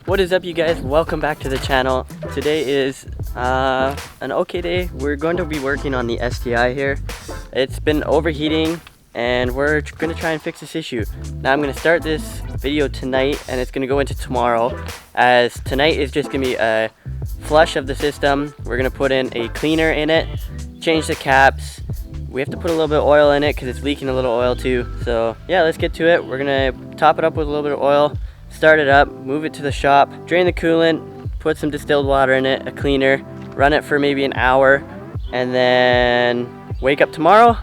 What is up, you guys? Welcome back to the channel. Today is an okay day. We're going to be working on the STI here. It's been overheating and we're going to try and fix this issue. Now I'm going to start this video tonight and it's going to go into tomorrow, as tonight is just going to be a flush of the system. We're going to put in a cleaner in it, change the caps. We have to put a little bit of oil in it because it's leaking a little oil too. So yeah, let's get to it. We're going to top it up with a little bit of oil, start it up, move it to the shop, drain the coolant, put some distilled water in it, a cleaner, run it for maybe an hour, and then wake up tomorrow.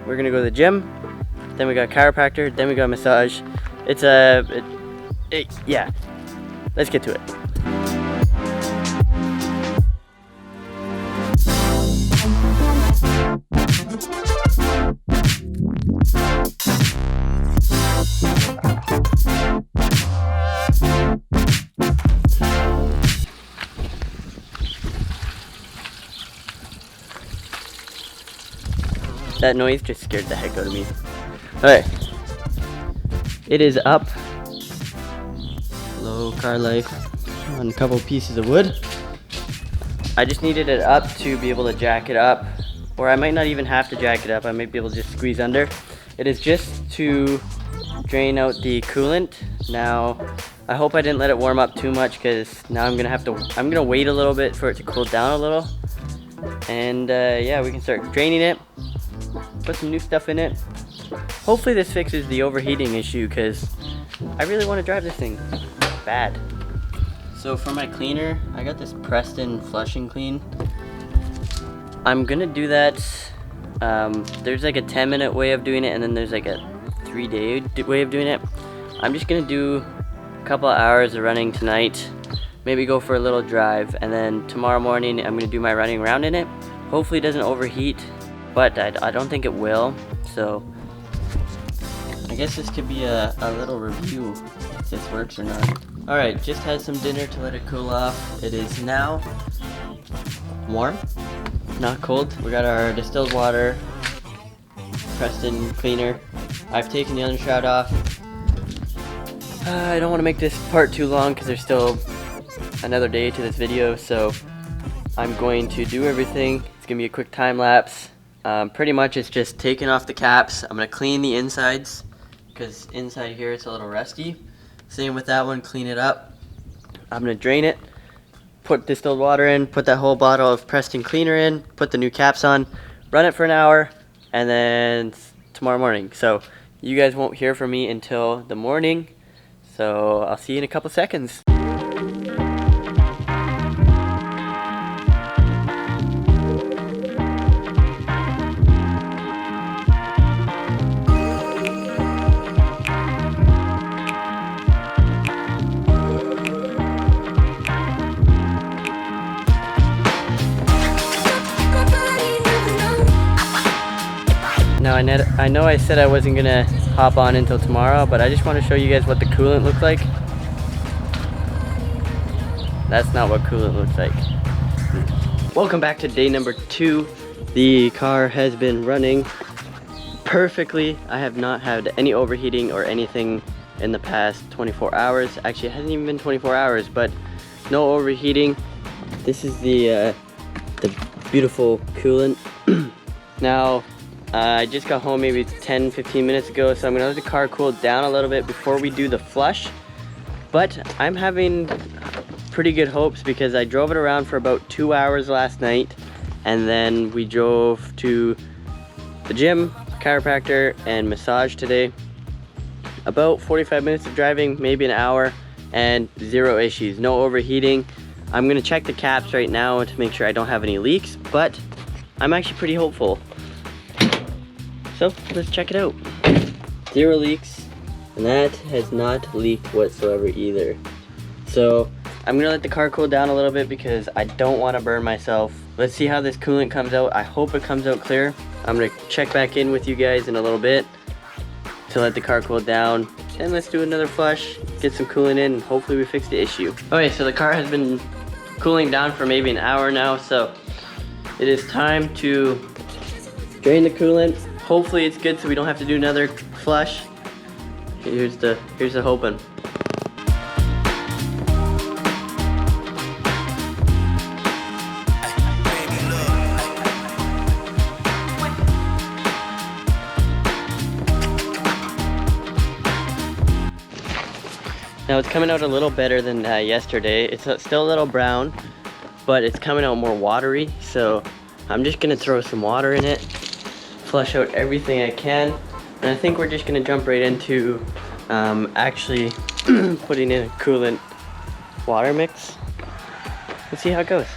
We're gonna go to the gym, then we got a chiropractor, then we got a massage. Yeah, let's get to it. That noise just scared the heck out of me. Alright. It is up. Hello, car life. On a couple pieces of wood. I just needed it up to be able to jack it up. Or I might not even have to jack it up. I might be able to just squeeze under. It is just to drain out the coolant. Now, I hope I didn't let it warm up too much, because now I'm gonna wait a little bit for it to cool down a little. And yeah, we can start draining it. Put some new stuff in it. Hopefully this fixes the overheating issue, because I really want to drive this thing bad. So for my cleaner, I got this Preston Flush and Clean. I'm gonna do that. There's like a 10-minute way of doing it, and then there's like a 3-day way of doing it. I'm just gonna do a couple of hours of running tonight, maybe go for a little drive, and then tomorrow morning I'm gonna do my running around in it. Hopefully it doesn't overheat, but I don't think it will. So I guess this could be a little review if this works or not. Alright, just had some dinner to let it cool off. It is now warm, not cold. We got our distilled water, Preston cleaner. I've taken the undershroud off. I don't want to make this part too long because there's still another day to this video, so I'm going to do everything. It's gonna be a quick time lapse. Pretty much it's just taking off the caps. I'm gonna clean the insides, because inside here it's a little rusty. Same with that one, clean it up. I'm gonna drain it, put distilled water in, put that whole bottle of Preston cleaner in, put the new caps on, run it for an hour, and then tomorrow morning. So you guys won't hear from me until the morning. So I'll see you in a couple seconds. Now I know I said I wasn't gonna hop on until tomorrow, but I just want to show you guys what the coolant looks like. That's not what coolant looks like. Welcome back to day number 2. The car has been running perfectly. I have not had any overheating or anything in the past 24 hours. Actually, it hasn't even been 24 hours, but no overheating. This is the beautiful coolant. Now, I just got home maybe 10-15 minutes ago, so I'm gonna let the car cool down a little bit before we do the flush. But I'm having pretty good hopes, because I drove it around for about 2 hours last night, and then we drove to the gym, chiropractor, and massage today. About 45 minutes of driving, maybe an hour, and 0 issues, no overheating. I'm gonna check the caps right now to make sure I don't have any leaks, but I'm actually pretty hopeful. So let's check it out. 0 leaks, and that has not leaked whatsoever either. So I'm gonna let the car cool down a little bit, because I don't want to burn myself. Let's see how this coolant comes out. I hope it comes out clear. I'm gonna check back in with you guys in a little bit to let the car cool down. Then let's do another flush, get some coolant in, and hopefully we fix the issue. Okay, so the car has been cooling down for maybe an hour now, so it is time to drain the coolant. Hopefully it's good so we don't have to do another flush. Here's the hoping. Now it's coming out a little better than yesterday. It's still a little brown, but it's coming out more watery. So I'm just gonna throw some water in it, flush out everything I can. And I think we're just gonna jump right into actually putting in a coolant water mix. Let's see how it goes.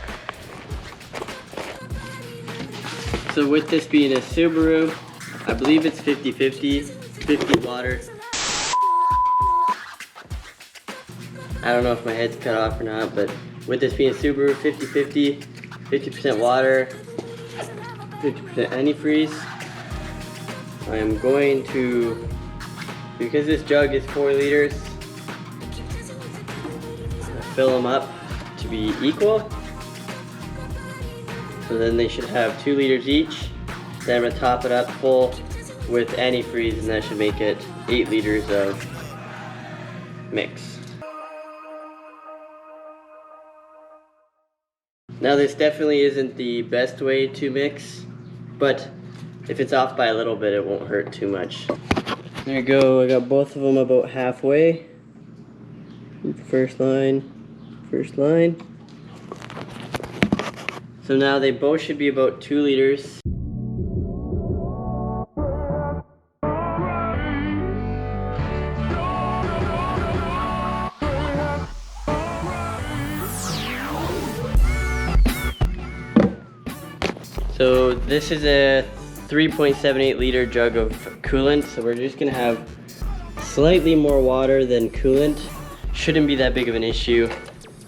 So with this being a Subaru, I believe it's 50-50, 50 water. I don't know if my head's cut off or not, but with this being a Subaru, 50-50, 50% water, 50% antifreeze. I'm going to, because this jug is 4 liters, fill them up to be equal. So then they should have 2 liters each. Then I'm gonna top it up full with antifreeze, and that should make it 8 liters of mix. Now this definitely isn't the best way to mix, but if it's off by a little bit, it won't hurt too much. There you go, I got both of them about halfway. First line, first line. So now they both should be about 2 liters. So this is a 3.78 liter jug of coolant. So we're just gonna have slightly more water than coolant. Shouldn't be that big of an issue.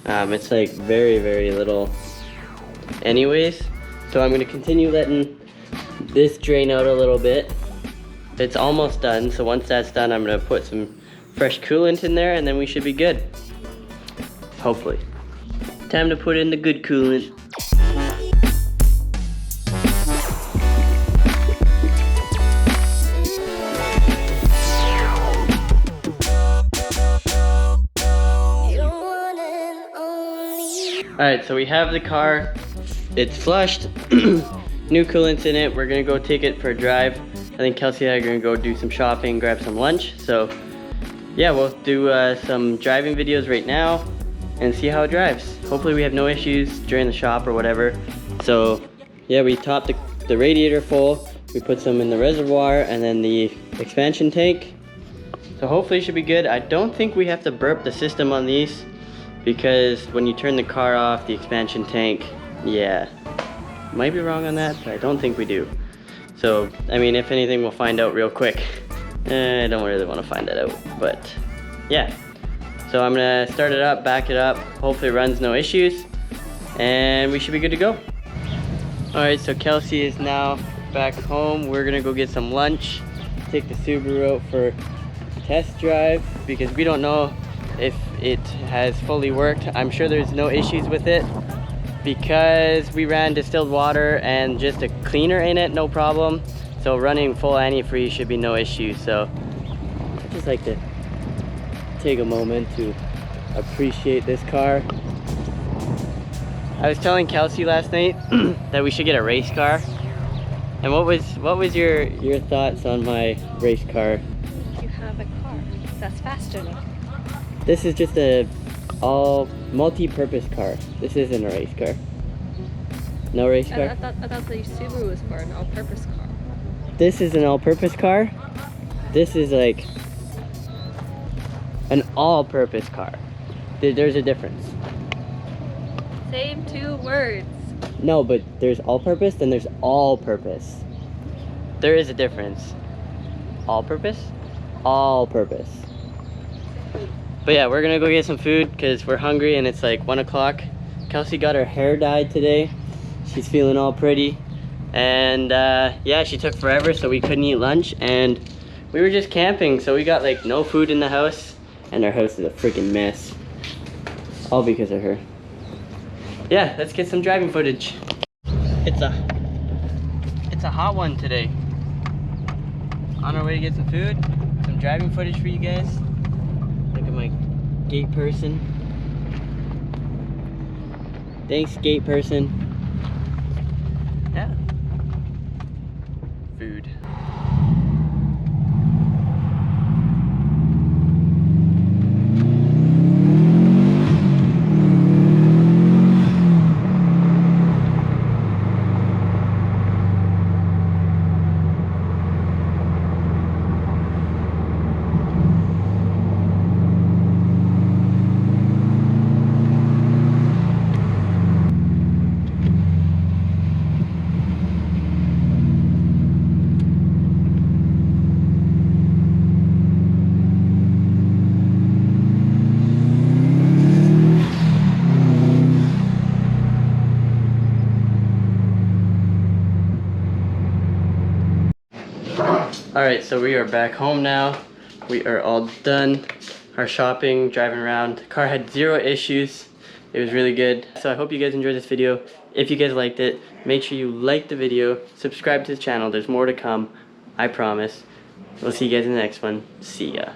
It's like very, very little anyways. So I'm gonna continue letting this drain out a little bit. It's almost done, so once that's done, I'm gonna put some fresh coolant in there and then we should be good. Hopefully. Time to put in the good coolant. Alright, so we have the car, it's flushed, new coolant's in it. We're gonna go take it for a drive. I think Kelsey and I are gonna go do some shopping, grab some lunch. So yeah, we'll do some driving videos right now and see how it drives. Hopefully we have no issues during the shop or whatever. So yeah, we topped the radiator full, we put some in the reservoir and then the expansion tank. So hopefully it should be good. I don't think we have to burp the system on these, because when you turn the car off, the expansion tank, yeah, might be wrong on that, but I don't think we do. So, I mean, if anything, we'll find out real quick. I don't really want to find that out, but yeah. So I'm gonna start it up, back it up, hopefully it runs no issues, and we should be good to go. All right, so Kelsey is now back home. We're gonna go get some lunch, take the Subaru out for a test drive, because we don't know if it has fully worked. I'm sure there's no issues with it because we ran distilled water and just a cleaner in it, no problem. So running full antifreeze should be no issue. So I just like to take a moment to appreciate this car. I was telling Kelsey last night that we should get a race car. And what was your thoughts on my race car? You have a car that's faster now. This is just a all multi-purpose car. This isn't a race car. No race car? I thought the Subaru was for an all-purpose car. This is an all-purpose car. This is like an all-purpose car. There's a difference. Same 2 words. No, but there's all-purpose, then there's all-purpose. There is a difference. All-purpose? All-purpose. But yeah, we're gonna go get some food because we're hungry and it's like 1 o'clock. Kelsey got her hair dyed today. She's feeling all pretty. And yeah, she took forever, so we couldn't eat lunch. And we were just camping, so we got like no food in the house. And our house is a freaking mess. All because of her. Yeah, let's get some driving footage. It's a hot one today. On our way to get some food, some driving footage for you guys. Look at my gate person. Thanks, gate person. Yeah. Food. Alright, so we are back home now. We are all done. Our shopping, driving around. The car had 0 issues. It was really good. So I hope you guys enjoyed this video. If you guys liked it, make sure you like the video, subscribe to the channel. There's more to come, I promise. We'll see you guys in the next one. See ya.